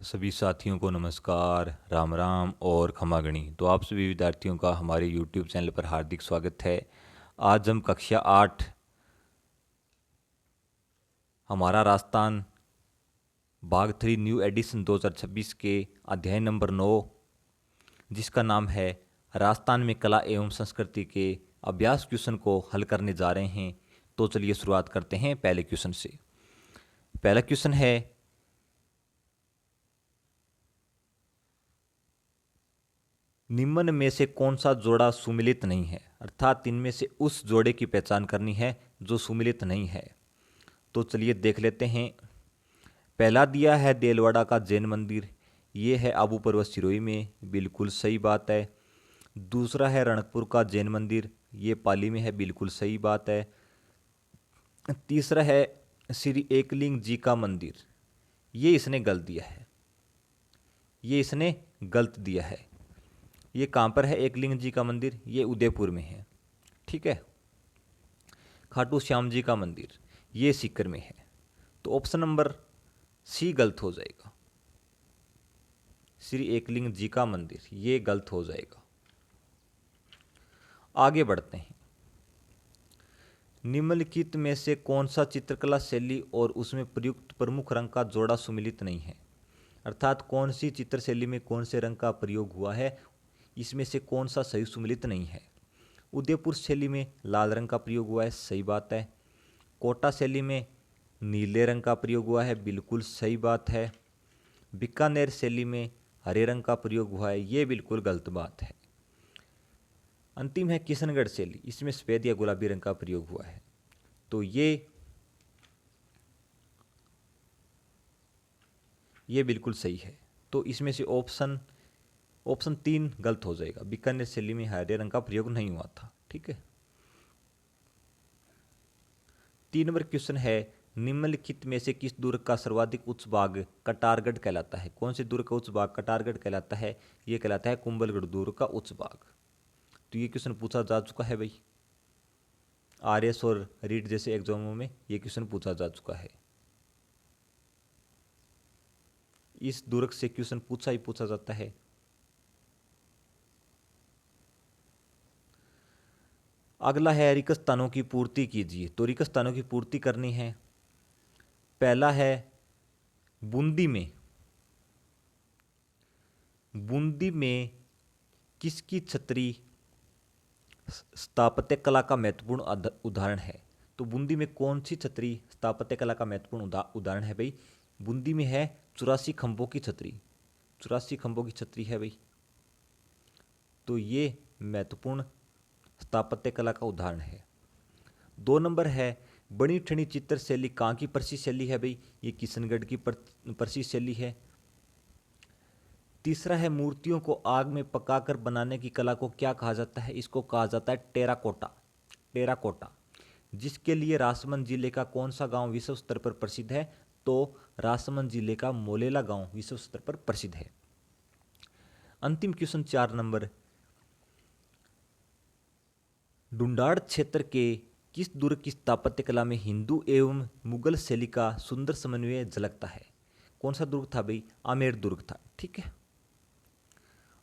सभी साथियों को नमस्कार, राम राम और खमागणी। तो आप सभी विद्यार्थियों का हमारे YouTube चैनल पर हार्दिक स्वागत है। आज हम कक्षा 8 हमारा राजस्थान भाग 3 न्यू एडिशन 2026 के अध्याय नंबर 9 जिसका नाम है राजस्थान में कला एवं संस्कृति के अभ्यास क्वेश्चन को हल करने जा रहे हैं। तो चलिए शुरुआत करते हैं पहले क्वेश्चन से। पहला क्वेश्चन है, निम्न में से कौन सा जोड़ा सुमिलित नहीं है, अर्थात इनमें से उस जोड़े की पहचान करनी है जो सुमिलित नहीं है। तो चलिए देख लेते हैं। पहला दिया है देलवाड़ा का जैन मंदिर, ये है आबू पर्वत सिरोही में, बिल्कुल सही बात है। दूसरा है रणकपुर का जैन मंदिर, ये पाली में है, बिल्कुल सही बात है। तीसरा है श्री एकलिंग जी का मंदिर, ये इसने गलत दिया है, ये इसने गलत दिया है। ये कहाँ पर है एकलिंग जी का मंदिर? ये उदयपुर में है, ठीक है। खाटू श्याम जी का मंदिर ये सीकर में है। तो ऑप्शन नंबर सी गलत हो जाएगा, श्री एकलिंग जी का मंदिर, ये गलत हो जाएगा। आगे बढ़ते हैं। निम्नलिखित में से कौन सा चित्रकला शैली और उसमें प्रयुक्त प्रमुख रंग का जोड़ा सुमिलित नहीं है, अर्थात कौन सी चित्र शैली में कौन से रंग का प्रयोग हुआ है, इसमें से कौन सा सही सुमिलित नहीं है। उदयपुर शैली में लाल रंग का प्रयोग हुआ है, सही बात है। कोटा शैली में नीले रंग का प्रयोग हुआ है, बिल्कुल सही बात है। बीकानेर शैली में हरे रंग का प्रयोग हुआ है, ये बिल्कुल गलत बात है। अंतिम है किशनगढ़ शैली, इसमें सफेद या गुलाबी रंग का प्रयोग हुआ है। तो ये बिल्कुल सही है। तो इसमें से ऑप्शन 3 गलत हो जाएगा, बीकानेर शैली में हरे रंग का प्रयोग नहीं हुआ था, ठीक है। 3 नंबर क्वेश्चन है, निम्नलिखित में से किस दुर्ग का सर्वाधिक उच्च भाग कटारगढ़ कहलाता है? कौन से दुर्ग का उच्च भाग कटारगढ़ कहलाता है? ये कहलाता है कुंभलगढ़ दुर्ग का उच्च भाग। तो ये क्वेश्चन पूछा जा चुका है भाई, आरएस और रीट जैसे एग्जामों में ये क्वेश्चन पूछा जा चुका है। इस दुर्ग से क्वेश्चन पूछा ही पूछा जाता है। अगला है रिक्त स्थानों की पूर्ति कीजिए। तो रिक्त स्थानों की पूर्ति करनी है। पहला है बूंदी में, बूंदी में किसकी छतरी स्थापत्य कला का महत्वपूर्ण उदाहरण है? तो बूंदी में कौन सी छतरी स्थापत्य कला का महत्वपूर्ण उदाहरण है भाई? बूंदी में है 84 खंभों की छतरी, 84 खंभों की छतरी है भाई। तो ये महत्वपूर्ण स्थापत्य कला का उदाहरण है। 2 नंबर है बनी ठनी चित्र शैली कहाँ की प्रसिद्ध शैली है भाई? ये किशनगढ़ की प्रसिद्ध शैली है। तीसरा है मूर्तियों को आग में पकाकर बनाने की कला को क्या कहा जाता है? इसको कहा जाता है टेराकोटा, टेराकोटा। जिसके लिए राजसमंद जिले का कौन सा गांव विश्व स्तर पर प्रसिद्ध है? तो राजसमंद जिले का मोलेला गांव विश्व स्तर पर प्रसिद्ध है। अंतिम क्वेश्चन 4 नंबर, डुंडाड़ क्षेत्र के किस दुर्ग की स्थापत्य कला में हिंदू एवं मुगल शैली का सुंदर समन्वय झलकता है? कौन सा दुर्ग था भाई? आमेर दुर्ग था, ठीक है।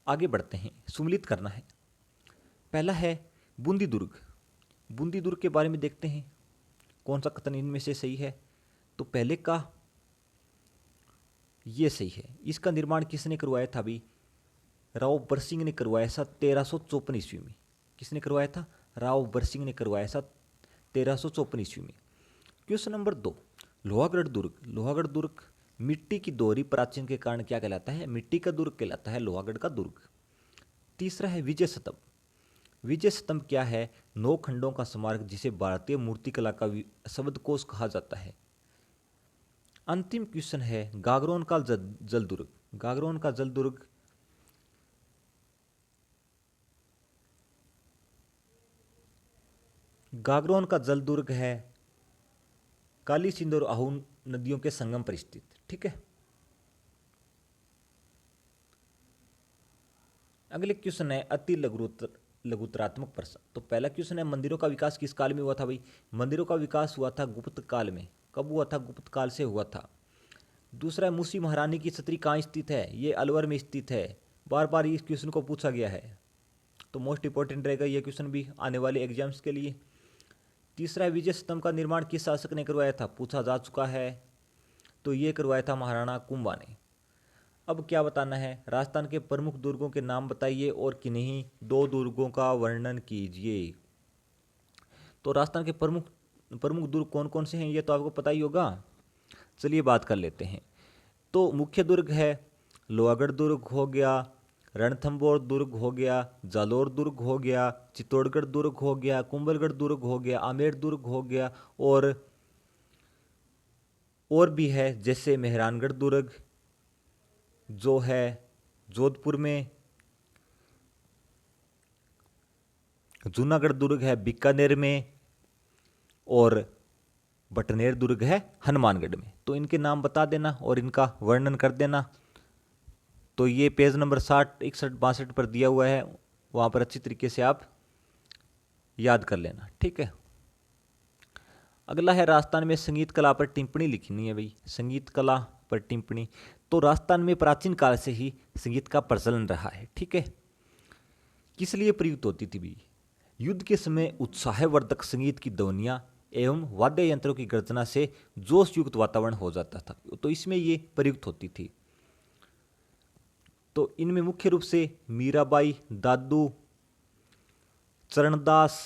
आगे बढ़ते हैं, सुमिलित करना है। पहला है बूंदी दुर्ग। बूंदी दुर्ग के बारे में देखते हैं कौन सा कथन इनमें से सही है। तो पहले का ये सही है। इसका निर्माण किसने करवाया था भाई? राव बरसिंह ने करवाया था 1354 ईस्वी में। किसने करवाया था? राव बरसिंह ने करवाया था 1354 ईस्वी में। क्वेश्चन नंबर 2, लोहागढ़ दुर्ग। लोहागढ़ दुर्ग मिट्टी की दोहरी प्राचीन के कारण क्या कहलाता है? मिट्टी का दुर्ग कहलाता है लोहागढ़ का दुर्ग। तीसरा है विजय स्तंभ। विजय स्तंभ क्या है? 9 खंडों का स्मारक जिसे भारतीय मूर्तिकला का शब्दकोश कहा जाता है। अंतिम क्वेश्चन है गागरोन का जल दुर्ग। गागरोन का जल दुर्ग गागरोन का जल दुर्ग है काली सिंध और आहू नदियों के संगम पर स्थित, ठीक है। अगले क्वेश्चन है अति लघुतरात्मक प्रश्न। तो पहला क्वेश्चन है मंदिरों का विकास किस काल में हुआ था भाई? मंदिरों का विकास हुआ था गुप्त काल में। कब हुआ था? गुप्त काल से हुआ था। दूसरा है मूसी महारानी की छतरी कहाँ स्थित है, ये अलवर में स्थित है। बार बार इस क्वेश्चन को पूछा गया है, तो मोस्ट इंपॉर्टेंट रहेगा ये क्वेश्चन भी आने वाले एग्जाम्स के लिए। तीसरा है विजय स्तंभ का निर्माण किस शासक ने करवाया था, पूछा जा चुका है, तो ये करवाया था महाराणा कुंभा ने। अब क्या बताना है, राजस्थान के प्रमुख दुर्गों के नाम बताइए और किन्हीं 2 दुर्गों का वर्णन कीजिए। तो राजस्थान के प्रमुख प्रमुख दुर्ग कौन कौन से हैं ये तो आपको पता ही होगा। चलिए बात कर लेते हैं। तो मुख्य दुर्ग है लोहागढ़ दुर्ग हो गया, रणथंभौर दुर्ग हो गया, जालोर दुर्ग हो गया, चित्तौड़गढ़ दुर्ग हो गया, कुंभलगढ़ दुर्ग हो गया, आमेर दुर्ग हो गया, और भी है जैसे मेहरानगढ़ दुर्ग जो है जोधपुर में, जूनागढ़ दुर्ग है बीकानेर में, और बटनेर दुर्ग है हनुमानगढ़ में। तो इनके नाम बता देना और इनका वर्णन कर देना। तो ये पेज नंबर 60, 61, 62 पर दिया हुआ है, वहाँ पर अच्छी तरीके से आप याद कर लेना, ठीक है। अगला है राजस्थान में संगीत कला पर टिप्पणी लिखनी है भाई, संगीत कला पर टिप्पणी। तो राजस्थान में प्राचीन काल से ही संगीत का प्रचलन रहा है, ठीक है। किस लिए प्रयुक्त होती थी भाई, युद्ध के समय उत्साहवर्धक संगीत की ध्वनियाँ एवं वाद्य यंत्रों की गर्जना से जोश युक्त वातावरण हो जाता था, तो इसमें ये प्रयुक्त होती थी। तो इनमें मुख्य रूप से मीराबाई, दादू, चरणदास,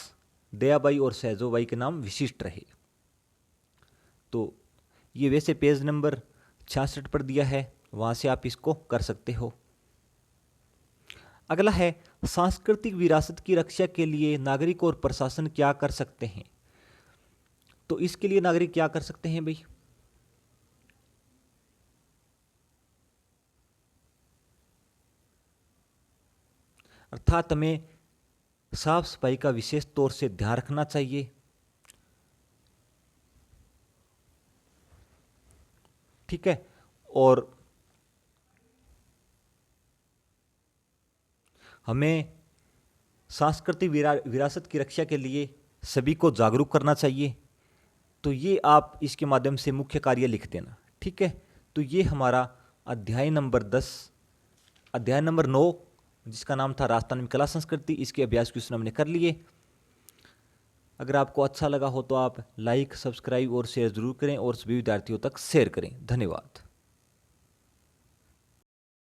दयाबाई और सहजोबाई के नाम विशिष्ट रहे। तो ये वैसे पेज नंबर 66 पर दिया है, वहाँ से आप इसको कर सकते हो। अगला है सांस्कृतिक विरासत की रक्षा के लिए नागरिक और प्रशासन क्या कर सकते हैं। तो इसके लिए नागरिक क्या कर सकते हैं भाई, अर्थात हमें साफ सफाई का विशेष तौर से ध्यान रखना चाहिए, ठीक है। और हमें सांस्कृतिक विरासत की रक्षा के लिए सभी को जागरूक करना चाहिए। तो ये आप इसके माध्यम से मुख्य कार्य लिख देना, ठीक है। तो ये हमारा अध्याय नंबर 10, अध्याय नंबर 9 जिसका नाम था राजस्थान में कला संस्कृति, इसके अभ्यास क्वेश्चन हमने कर लिए। अगर आपको अच्छा लगा हो तो आप लाइक, सब्सक्राइब और शेयर जरूर करें और सभी विद्यार्थियों तक शेयर करें। धन्यवाद।